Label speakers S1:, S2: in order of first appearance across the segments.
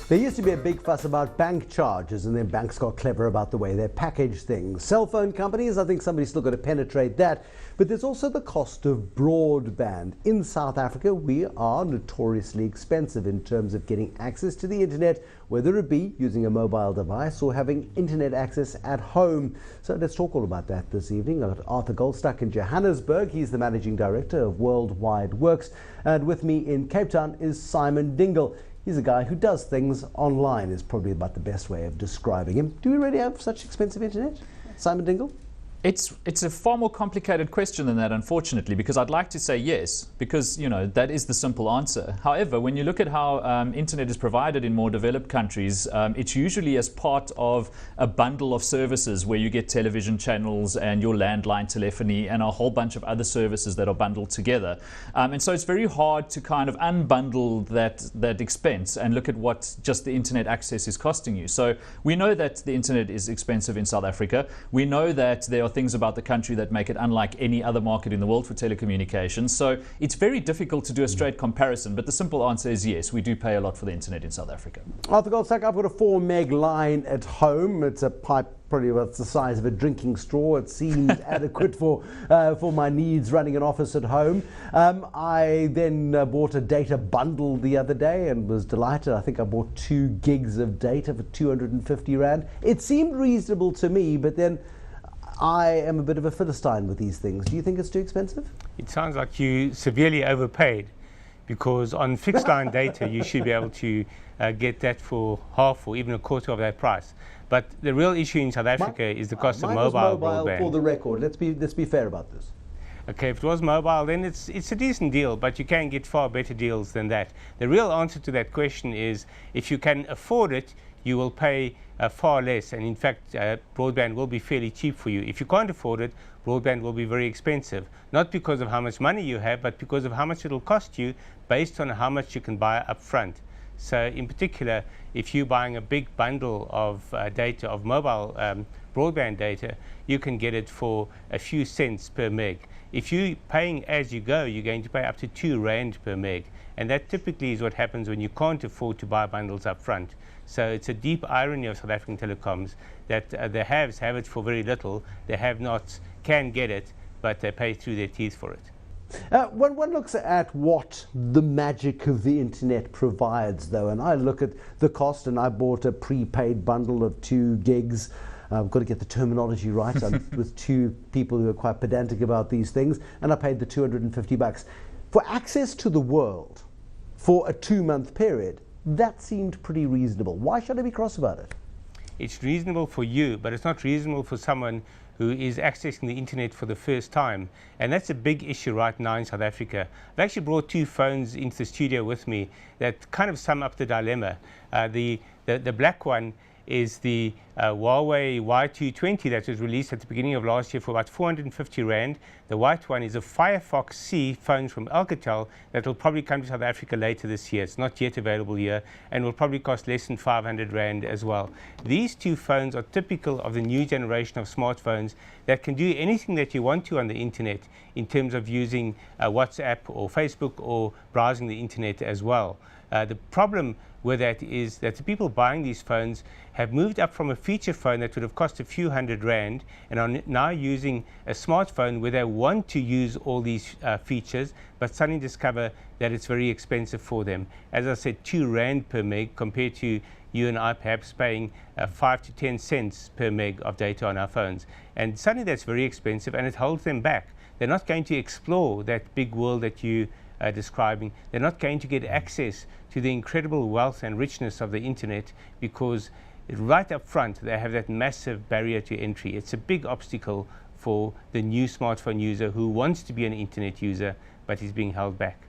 S1: There used to be a big fuss about bank charges, and then banks got clever about the way they package things. Cell phone companies, I think somebody's still got to penetrate that. But there's also the cost of broadband. In South Africa, we are notoriously expensive in terms of getting access to the internet, whether it be using a mobile device or having internet access at home. So let's talk all about that this evening. I've got Arthur Goldstuck in Johannesburg. He's the managing director of Wide Worx. And with me in Cape Town is Simon Dingle. He's a guy who does things online, is probably about the best way of describing him. Do we really have such expensive internet, Simon Dingle?
S2: It's a far more complicated question than that, unfortunately, because I'd like to say yes, because, you know, that is the simple answer. However, when you look at how internet is provided in more developed countries, it's usually as part of a bundle of services where you get television channels and your landline telephony and a whole bunch of other services that are bundled together. And so it's very hard to kind of unbundle that expense and look at what just the internet access is costing you. So we know that the internet is expensive in South Africa. We know that there are things about the country that make it unlike any other market in the world for telecommunications. So it's very difficult to do a straight comparison, but the simple answer is yes, we do pay a lot for the internet in South Africa.
S1: Arthur Goldstuck, I've got a 4 meg line at home. It's a pipe probably about the size of a drinking straw. It seems adequate for my needs running an office at home. I then bought a data bundle the other day and was delighted. I think I bought 2 gigs of data for 250 Rand. It seemed reasonable to me, but then I am a bit of a Philistine with these things. Do you think it's too expensive?
S3: It sounds like you severely overpaid, because on fixed line data you should be able to get that for half or even a quarter of that price. But the real issue in South Africa is the cost of mobile broadband.
S1: For the record, let's be fair about this.
S3: Okay, if it was mobile, then it's a decent deal, but you can get far better deals than that. The real answer to that question is, if you can afford it, you will pay far less, and in fact broadband will be fairly cheap for you. If you can't afford it, broadband will be very expensive, not because of how much money you have, but because of how much it will cost you based on how much you can buy up front. So in particular, if you're buying a big bundle of data, of mobile broadband data, you can get it for a few cents per meg. If you're paying as you go, you're going to pay up to 2 Rand per meg. And that typically is what happens when you can't afford to buy bundles up front. So it's a deep irony of South African telecoms that the haves have it for very little, the have-nots can get it, but they pay through their teeth for it.
S1: When one looks at what the magic of the internet provides, though, and I look at the cost, and I bought a prepaid bundle of 2 gigs. I've got to get the terminology right. I'm with 2 people who are quite pedantic about these things, and I paid the 250 bucks. For access to the world for a 2-month period, that seemed pretty reasonable. Why should I be cross about it?
S3: It's reasonable for you, but it's not reasonable for someone who is accessing the internet for the first time. And that's a big issue right now in South Africa. I've actually brought 2 phones into the studio with me that kind of sum up the dilemma. The black one is the Huawei Y220 that was released at the beginning of last year for about 450 Rand. The white one is a Firefox C phone from Alcatel that will probably come to South Africa later this year. It's not yet available here and will probably cost less than 500 Rand as well. These 2 phones are typical of the new generation of smartphones that can do anything that you want to on the internet in terms of using WhatsApp or Facebook or browsing the internet as well. The problem with that is that the people buying these phones have moved up from a feature phone that would have cost a few hundred Rand and are now using a smartphone where they want to use all these features, but suddenly discover that it's very expensive for them. As I said, 2 Rand per meg compared to you and I perhaps paying 5 to 10 cents per meg of data on our phones. And suddenly that's very expensive and it holds them back. They're not going to explore that big world that you describing. They're not going to get access to the incredible wealth and richness of the internet because right up front they have that massive barrier to entry. It's a big obstacle for the new smartphone user who wants to be an internet user but is being held back.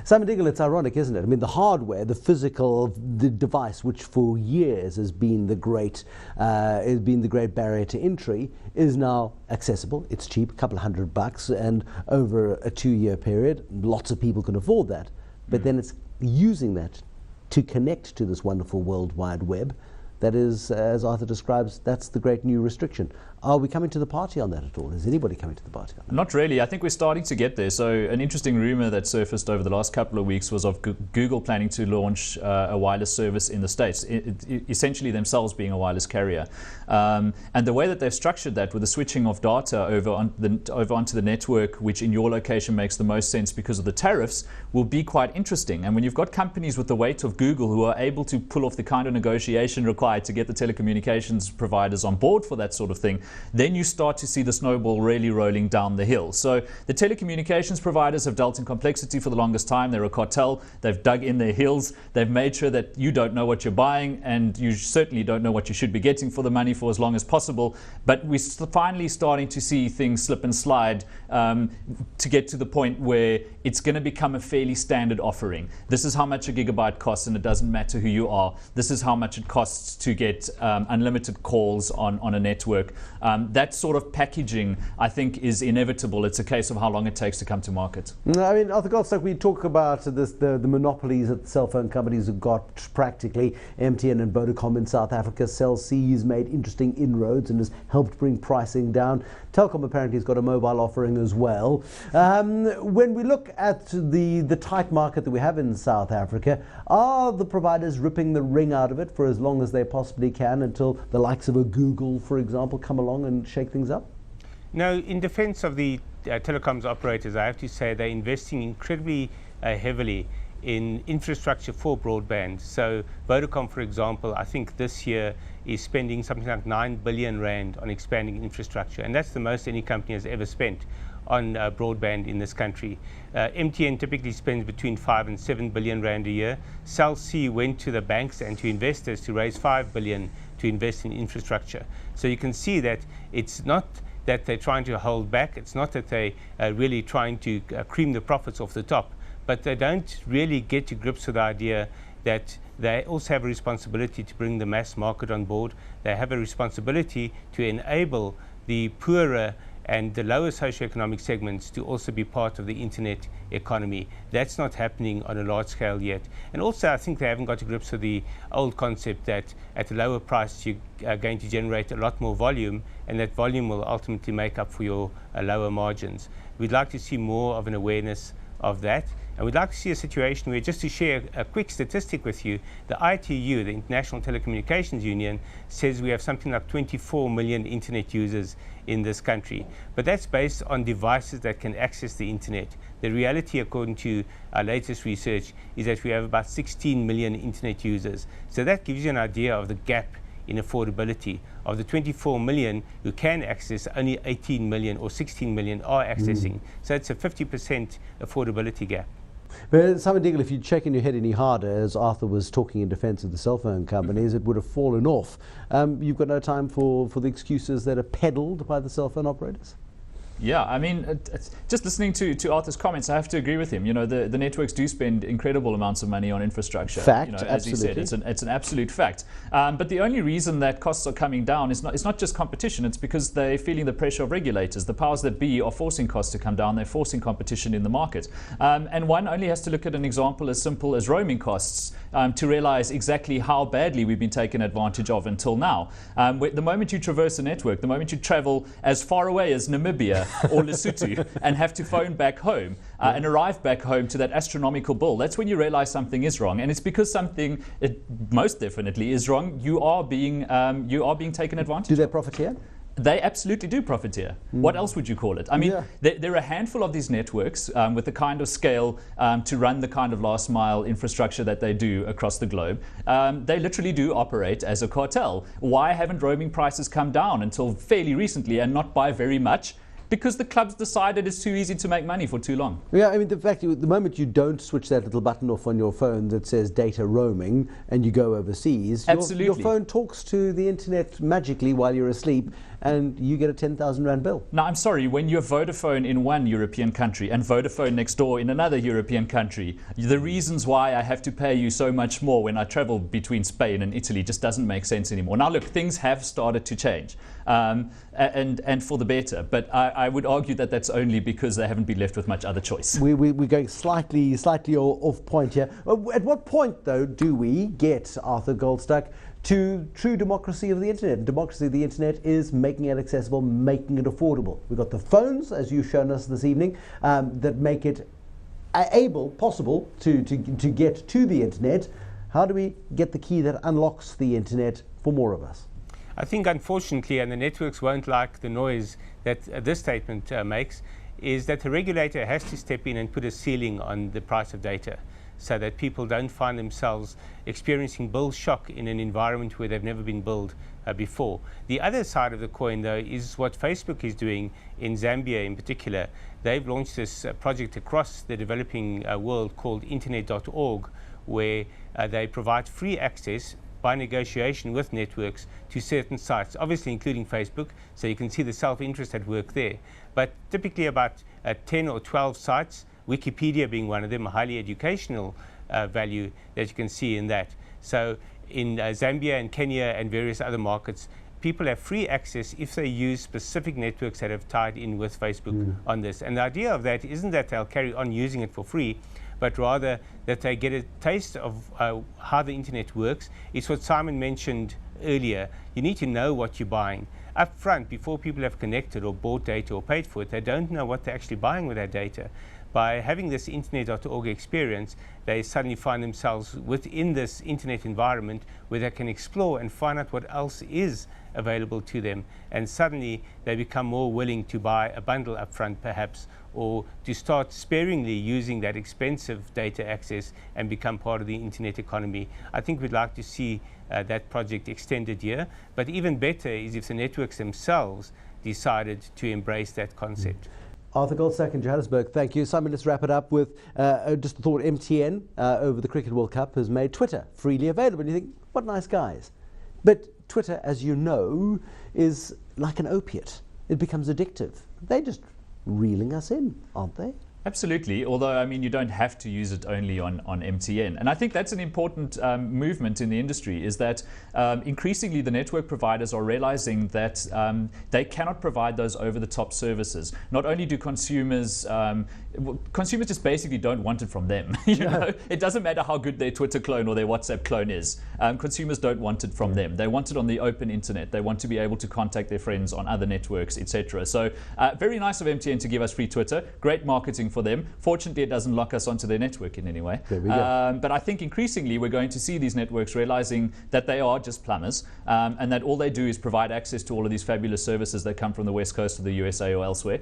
S1: Simon Dingle, it's ironic, isn't it? I mean, the hardware, the physical, the device, which for years has been the great barrier to entry, is now accessible. It's cheap, a couple of $100, and over a 2-year period, lots of people can afford that. But then it's using that to connect to this wonderful World Wide Web that is, as Arthur describes, that's the great new restriction. Are we coming to the party on that at all? Is anybody coming to the party on that?
S2: Not really. I think we're starting to get there. So an interesting rumor that surfaced over the last couple of weeks was of Google planning to launch a wireless service in the States, essentially themselves being a wireless carrier. And the way that they've structured that with the switching of data over onto the network, which in your location makes the most sense because of the tariffs, will be quite interesting. And when you've got companies with the weight of Google who are able to pull off the kind of negotiation required to get the telecommunications providers on board for that sort of thing, then you start to see the snowball really rolling down the hill. So the telecommunications providers have dealt in complexity for the longest time. They're a cartel. They've dug in their heels. They've made sure that you don't know what you're buying, and you certainly don't know what you should be getting for the money for as long as possible. But we're finally starting to see things slip and slide to get to the point where it's going to become a fairly standard offering. This is how much a gigabyte costs, and it doesn't matter who you are. This is how much it costs to get unlimited calls on a network. That sort of packaging, I think, is inevitable. It's a case of how long it takes to come to market.
S1: I mean, Arthur Goldstuck, we talk about the monopolies that the cell phone companies have got practically. MTN and Vodacom in South Africa. Cell C has made interesting inroads and has helped bring pricing down. Telkom apparently has got a mobile offering as well. When we look at the tight market that we have in South Africa, are the providers ripping the ring out of it for as long as they possibly can until the likes of a Google, for example, come along and shake things up?
S3: No, in defense of the telecoms operators, I have to say they're investing incredibly heavily in infrastructure for broadband. So Vodacom, for example, I think this year is spending something like 9 billion rand on expanding infrastructure, and that's the most any company has ever spent on broadband in this country. MTN typically spends between 5 and 7 billion rand a year. Cell C went to the banks and to investors to raise 5 billion to invest in infrastructure. So you can see that it's not that they're trying to hold back, it's not that they are really trying to cream the profits off the top, but they don't really get to grips with the idea that they also have a responsibility to bring the mass market on board. They have a responsibility to enable the poorer and the lower socioeconomic segments to also be part of the internet economy. That's not happening on a large scale yet. And also I think they haven't got to grips with the old concept that at a lower price you are going to generate a lot more volume, and that volume will ultimately make up for your lower margins. We'd like to see more of an awareness of that. And we'd like to see a situation where, just to share a quick statistic with you, the ITU, the International Telecommunications Union, says we have something like 24 million internet users in this country. But that's based on devices that can access the internet. The reality, according to our latest research, is that we have about 16 million internet users. So that gives you an idea of the gap in affordability. Of the 24 million who can access, only 18 million or 16 million are accessing. So it's a 50% affordability gap.
S1: But Simon Dingle, if you'd shaken your head any harder, as Arthur was talking in defence of the cell phone companies, it would have fallen off. You've got no time for the excuses that are peddled by the cell phone operators?
S2: Yeah, I mean, just listening to Arthur's comments, I have to agree with him. You know, the networks do spend incredible amounts of money on infrastructure.
S1: Fact,
S2: you know, as
S1: absolutely.
S2: he said, it's an absolute fact. But the only reason that costs are coming down is not just competition. It's because they're feeling the pressure of regulators. The powers that be are forcing costs to come down. They're forcing competition in the market. And one only has to look at an example as simple as roaming costs to realize exactly how badly we've been taken advantage of until now. The moment you traverse a network, the moment you travel as far away as Namibia or Lesotho and have to phone back home and arrive back home to that astronomical bill, that's when you realize something is wrong. And it's because something, it most definitely is wrong. You are being taken advantage of.
S1: Do they profiteer?
S2: They absolutely do profiteer. What else would you call it? I mean, there are a handful of these networks with the kind of scale to run the kind of last mile infrastructure that they do across the globe. They literally do operate as a cartel. Why haven't roaming prices come down until fairly recently, and not by very much? Because the clubs decided it's too easy to make money for too long.
S1: Yeah, I mean, the fact the moment you don't switch that little button off on your phone that says data roaming and you go overseas, your phone talks to the internet magically while you're asleep, and you get a 10,000 Rand bill.
S2: Now, I'm sorry, when you're Vodafone in one European country and Vodafone next door in another European country, the reasons why I have to pay you so much more when I travel between Spain and Italy just doesn't make sense anymore. Now, look, things have started to change, and for the better, but I would argue that that's only because they haven't been left with much other choice.
S1: We're going slightly off point here. At what point, though, do we get, Arthur Goldstuck, to true democracy of the internet? Democracy of the internet is making it accessible, making it affordable. We've got the phones, as you've shown us this evening, that make it possible to get to the internet. How do we get the key that unlocks the internet for more of us?
S3: I think, unfortunately, and the networks won't like the noise that this statement makes, is that the regulator has to step in and put a ceiling on the price of data, so that people don't find themselves experiencing bill shock in an environment where they've never been billed before. The other side of the coin, though, is what Facebook is doing in Zambia in particular. They've launched this project across the developing world called internet.org, where they provide free access by negotiation with networks to certain sites, obviously including Facebook, so you can see the self-interest at work there. But typically about 10 or 12 sites, Wikipedia being one of them, a highly educational value that you can see in that. So in Zambia and Kenya and various other markets, people have free access if they use specific networks that have tied in with Facebook on this. And the idea of that isn't that they'll carry on using it for free, but rather that they get a taste of how the internet works. It's what Simon mentioned earlier. You need to know what you're buying. Up front, before people have connected or bought data or paid for it, they don't know what they're actually buying with that data. By having this internet.org experience, they suddenly find themselves within this internet environment where they can explore and find out what else is available to them. And suddenly they become more willing to buy a bundle up front, perhaps, or to start sparingly using that expensive data access and become part of the internet economy. I think we'd like to see that project extended here. But even better is if the networks themselves decided to embrace that concept.
S1: Arthur Goldstuck in Johannesburg, thank you. Simon, let's wrap it up with just a thought. MTN over the Cricket World Cup has made Twitter freely available. And you think, what nice guys. But Twitter, as you know, is like an opiate. It becomes addictive. They're just reeling us in, aren't they?
S2: Absolutely, although I mean you don't have to use it only on MTN. And I think that's an important movement in the industry, is that increasingly the network providers are realizing that they cannot provide those over-the-top services. Not only do consumers just basically don't want it from them. You know? It doesn't matter how good their Twitter clone or their WhatsApp clone is. Consumers don't want it from them. They want it on the open internet. They want to be able to contact their friends on other networks, etc. So very nice of MTN to give us free Twitter. Great marketing for them. Fortunately, it doesn't lock us onto their network in any way.
S1: There we go.
S2: But I think increasingly we're going to see these networks realizing that they are just plumbers, and that all they do is provide access to all of these fabulous services that come from the west coast of the USA or elsewhere,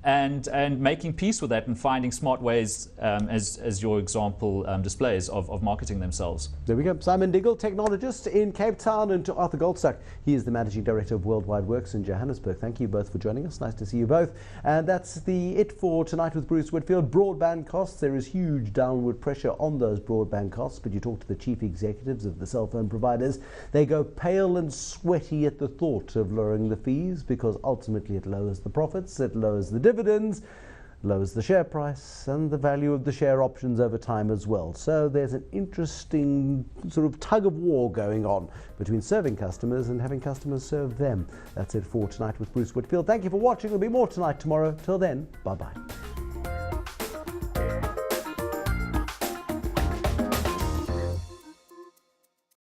S2: and making peace with that and finding smart ways, as your example displays, of marketing themselves. There we go.
S1: Simon Dingle, technologist in Cape Town, and to Arthur Goldstuck. He is the managing director of Wide Worx in Johannesburg. Thank you both for joining us. Nice to see you both. And that's it for Tonight with Bruce Whitfield. Broadband costs. There is huge downward pressure on those broadband costs, but you talk to the chief executives of the cell phone providers, they go pale and sweaty at the thought of lowering the fees, because ultimately it lowers the profits, it lowers the dividends, lowers the share price and the value of the share options over time as well. So there's an interesting sort of tug of war going on between serving customers and having customers serve them. That's it for Tonight with Bruce Whitfield. Thank you for watching. There'll be more tonight tomorrow. Till then, bye-bye.